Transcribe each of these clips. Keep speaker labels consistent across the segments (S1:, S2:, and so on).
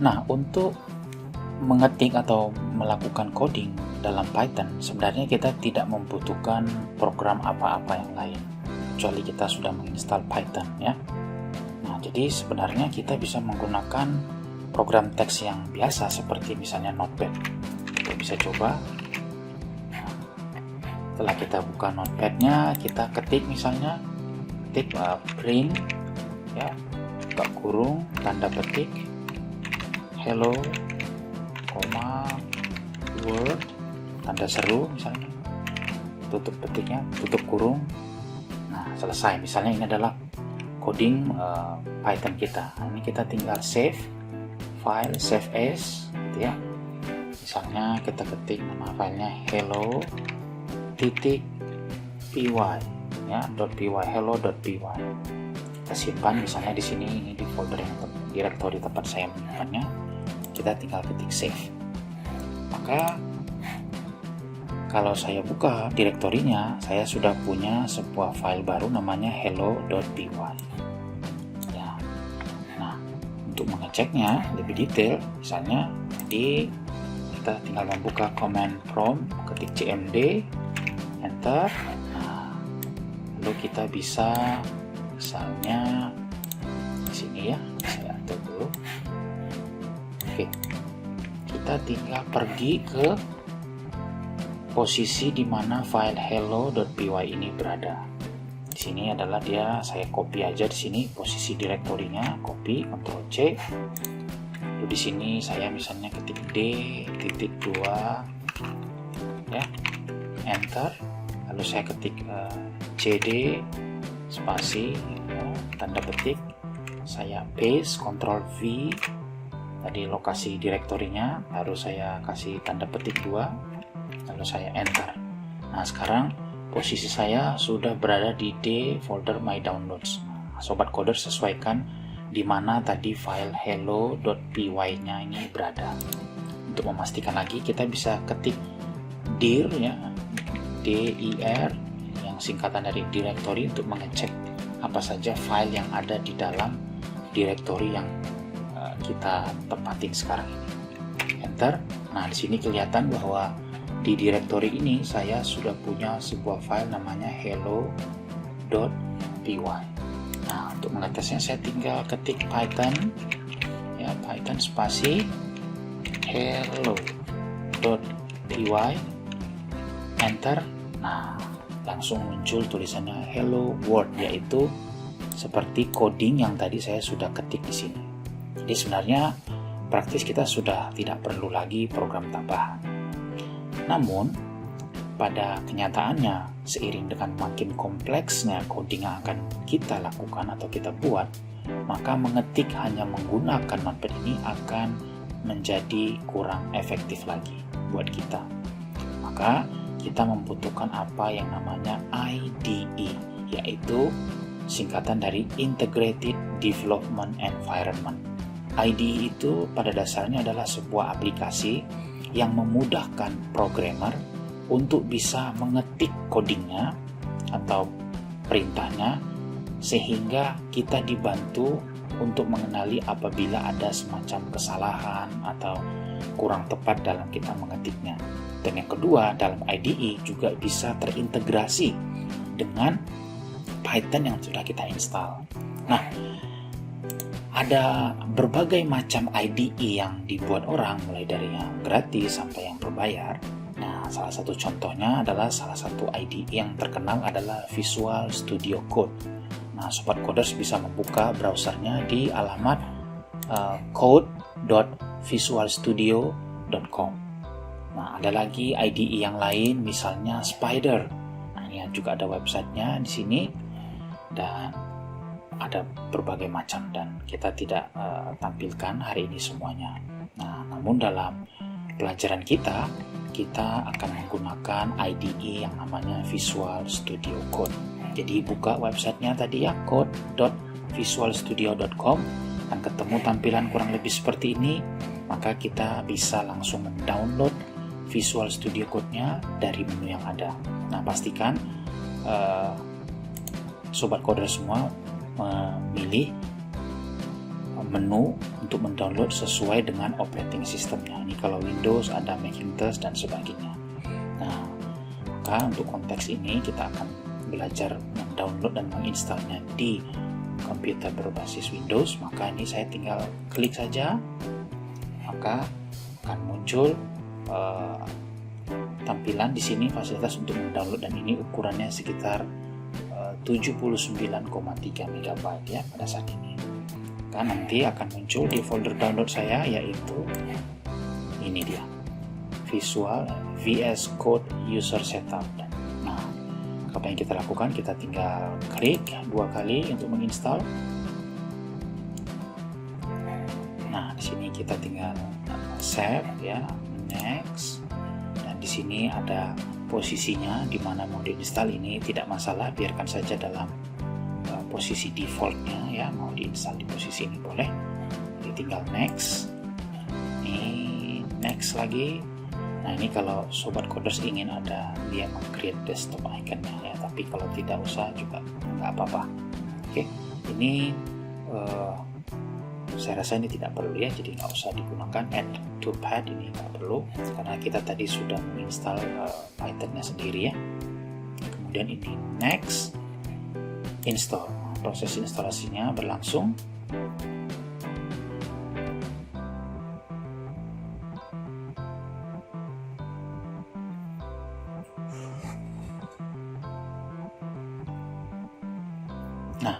S1: Nah, untuk mengetik atau melakukan coding dalam Python, sebenarnya kita tidak membutuhkan program apa-apa yang lain, kecuali kita sudah menginstal Python ya. Nah, jadi sebenarnya kita bisa menggunakan program teks yang biasa seperti misalnya Notepad. Kita bisa coba. Setelah kita buka Notepad-nya, kita ketik misalnya print ya, buka kurung, tanda petik, hello, word, tanda seru misalnya, tutup petiknya, tutup kurung. Nah, selesai. Misalnya ini adalah coding Python kita. Nah, ini kita tinggal save file, save as gitu ya. Misalnya kita ketik nama filenya hello.py ya, .py, hello.py. Kita simpan misalnya di sini, ini di folder yang direktori tempat saya menyimpannya. Kita tinggal ketik save. Maka kalau saya buka direktorinya, saya sudah punya sebuah file baru namanya hello.py ya. Nah, untuk mengeceknya lebih detail, misalnya kita tinggal membuka command prompt, ketik cmd, enter. Nah, lalu kita bisa misalnya di sini ya, saya atur dulu. Oke, kita tinggal pergi ke posisi di mana file hello.py ini berada. Di sini adalah saya copy aja di sini posisi direktorinya, copy, Ctrl C. Lalu di sini saya misalnya ketik D.2 ya, enter. Lalu saya ketik cd spasi ya, tanda petik, saya paste, Ctrl V tadi lokasi direktorinya, baru saya kasih tanda petik 2, lalu saya enter. Nah, sekarang posisi saya sudah berada di D folder my downloads. Nah, sobat coder, sesuaikan di mana tadi file hello.py nya ini berada. Untuk memastikan lagi, kita bisa ketik dir ya, dir yang singkatan dari directory, untuk mengecek apa saja file yang ada di dalam directory yang kita tempatin sekarang ini. Enter. Nah, di sini kelihatan bahwa di directory ini saya sudah punya sebuah file namanya hello.py. Nah, untuk mengetesnya saya tinggal ketik Python ya, Python spasi hello.py, enter. Nah, langsung muncul tulisannya hello world, yaitu seperti coding yang tadi saya sudah ketik di sini. Jadi sebenarnya praktis kita sudah tidak perlu lagi program tambahan. Namun pada kenyataannya, seiring dengan makin kompleksnya coding yang akan kita lakukan atau kita buat, maka mengetik hanya menggunakan Notepad ini akan menjadi kurang efektif lagi buat kita. Maka kita membutuhkan apa yang namanya IDE, yaitu singkatan dari Integrated Development Environment. IDE itu pada dasarnya adalah sebuah aplikasi yang memudahkan programmer untuk bisa mengetik codingnya atau perintahnya, sehingga kita dibantu untuk mengenali apabila ada semacam kesalahan atau kurang tepat dalam kita mengetiknya. Dan yang kedua, dalam IDE juga bisa terintegrasi dengan Python yang sudah kita install. Nah, ada berbagai macam IDE yang dibuat orang, mulai dari yang gratis sampai yang berbayar. Nah, salah satu contohnya adalah salah satu IDE yang terkenal adalah Visual Studio Code. Nah, sobat coders bisa membuka browsernya di alamat code.visualstudio.com. Nah, ada lagi IDE yang lain, misalnya Spider. Nah, ini juga ada websitenya di sini, dan ada berbagai macam, dan kita tidak tampilkan hari ini semuanya. Nah, namun dalam pelajaran kita akan menggunakan IDE yang namanya Visual Studio Code. Jadi buka websitenya tadi ya, code.visualstudio.com, dan ketemu tampilan kurang lebih seperti ini. Maka kita bisa langsung mendownload Visual Studio Code-nya dari menu yang ada. Nah, pastikan sobat coder semua memilih menu untuk mendownload sesuai dengan operating systemnya. Ini kalau Windows ada Macintosh dan sebagainya. Nah, maka untuk konteks ini kita akan belajar mendownload dan menginstalnya di komputer berbasis Windows. Maka ini saya tinggal klik saja, maka akan muncul tampilan di sini fasilitas untuk mendownload, dan ini ukurannya sekitar 79,3 MB ya pada saat ini. Kan nanti akan muncul di folder download saya, yaitu ini dia, Visual VS Code User Setup. Nah, apa yang kita lakukan, kita tinggal klik 2 kali untuk menginstal. Nah, di sini kita tinggal save ya, next, dan di sini ada posisinya di mana mau diinstal. Ini tidak masalah, biarkan saja dalam posisi defaultnya ya. Mau diinstal di posisi ini boleh, jadi tinggal next. Ini next lagi. Nah, ini kalau sobat coders ingin ada dia create desktop iconnya ya, tapi kalau tidak usah juga nggak apa-apa. Oke, ini saya rasa ini tidak perlu ya, jadi nggak usah digunakan. Add to pad ini nggak perlu karena kita tadi sudah menginstal Pythonnya sendiri ya. Kemudian ini next, install. Proses instalasinya berlangsung. Nah,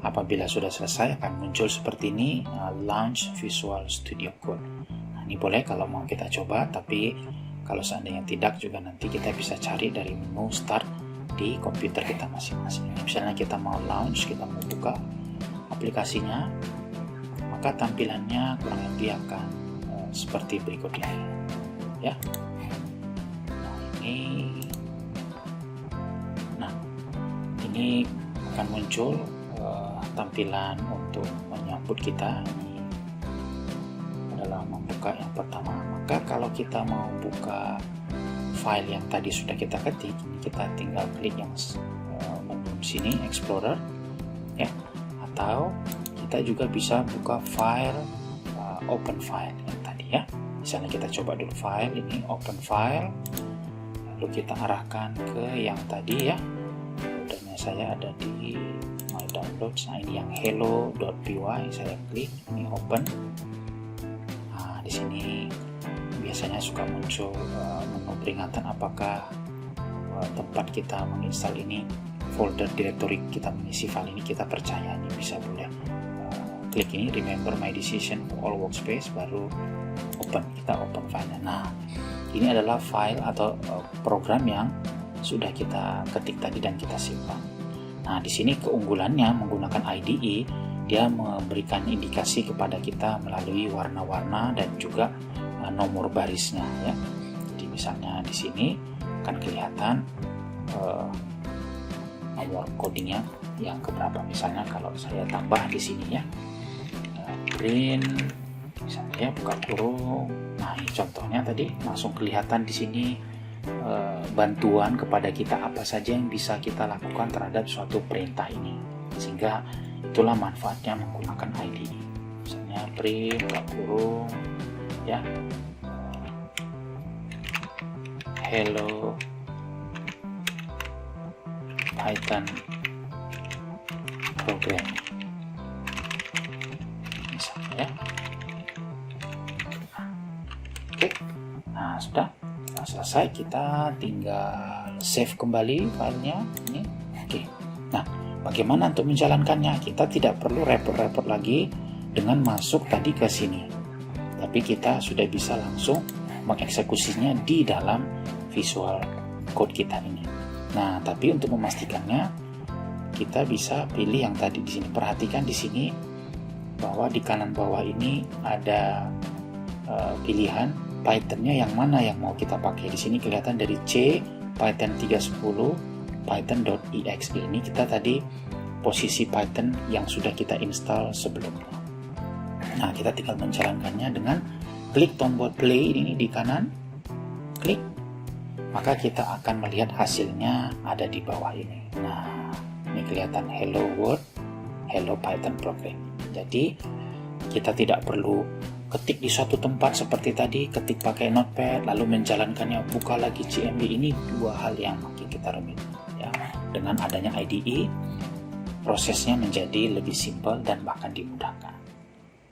S1: apabila sudah selesai akan muncul seperti ini, Launch Visual Studio Code. Nah, ini boleh kalau mau kita coba, tapi kalau seandainya tidak juga nanti kita bisa cari dari menu Start di komputer kita masing-masing. Misalnya kita mau launch, kita mau buka aplikasinya, maka tampilannya kurang lebih akan seperti berikutnya ya. Nah, ini akan muncul tampilan untuk menyambut kita. Ini adalah membuka yang pertama. Maka kalau kita mau buka file yang tadi sudah kita ketik, ini kita tinggal klik yang menu sini Explorer ya, atau kita juga bisa buka file open file yang tadi ya. Misalnya kita coba dulu file ini, open file, lalu kita arahkan ke yang tadi ya. Foldernya saya ada di My Downloads. Nah, ini yang hello.py, saya klik ini open. Nah, di sini biasanya suka muncul menu peringatan apakah tempat kita menginstal ini, folder directory kita mengisi file ini kita percaya. Ini bisa boleh klik ini remember my decision for all workspace, baru open, kita open file. Nah, ini adalah file atau program yang sudah kita ketik tadi dan kita simpan. Nah, di sini keunggulannya menggunakan IDE, dia memberikan indikasi kepada kita melalui warna-warna dan juga nomor barisnya ya. Jadi misalnya di sini akan kelihatan nomor codingnya yang keberapa. Misalnya kalau saya tambah di sini ya, print misalnya ya, buka kurung. Nah, ini contohnya tadi langsung kelihatan di sini bantuan kepada kita apa saja yang bisa kita lakukan terhadap suatu perintah ini, sehingga itulah manfaatnya menggunakan IDE. Misalnya print buka kurung ya, hello Python program misalnya ya. Oke, nah sudah selesai, kita tinggal save kembali filenya ini. Oke, nah bagaimana untuk menjalankannya? Kita tidak perlu repot-repot lagi dengan masuk tadi ke sini, tapi kita sudah bisa langsung mengeksekusinya di dalam Visual Code kita ini. Nah, tapi untuk memastikannya kita bisa pilih yang tadi di sini. Perhatikan di sini bahwa di kanan bawah ini ada pilihan Python-nya yang mana yang mau kita pakai. Di sini kelihatan dari C Python 3.10 Python.exe. Ini kita tadi posisi Python yang sudah kita install sebelumnya. Nah, kita tinggal menjalankannya dengan klik tombol play ini di kanan, klik, maka kita akan melihat hasilnya ada di bawah ini. Nah, ini kelihatan hello world, hello Python program. Jadi Kita tidak perlu ketik di suatu tempat seperti tadi, ketik pakai notepad, lalu menjalankannya, buka lagi CMD. Ini dua hal yang makin kita rumit. Ya. Dengan adanya IDE, prosesnya menjadi lebih simpel dan bahkan dimudahkan.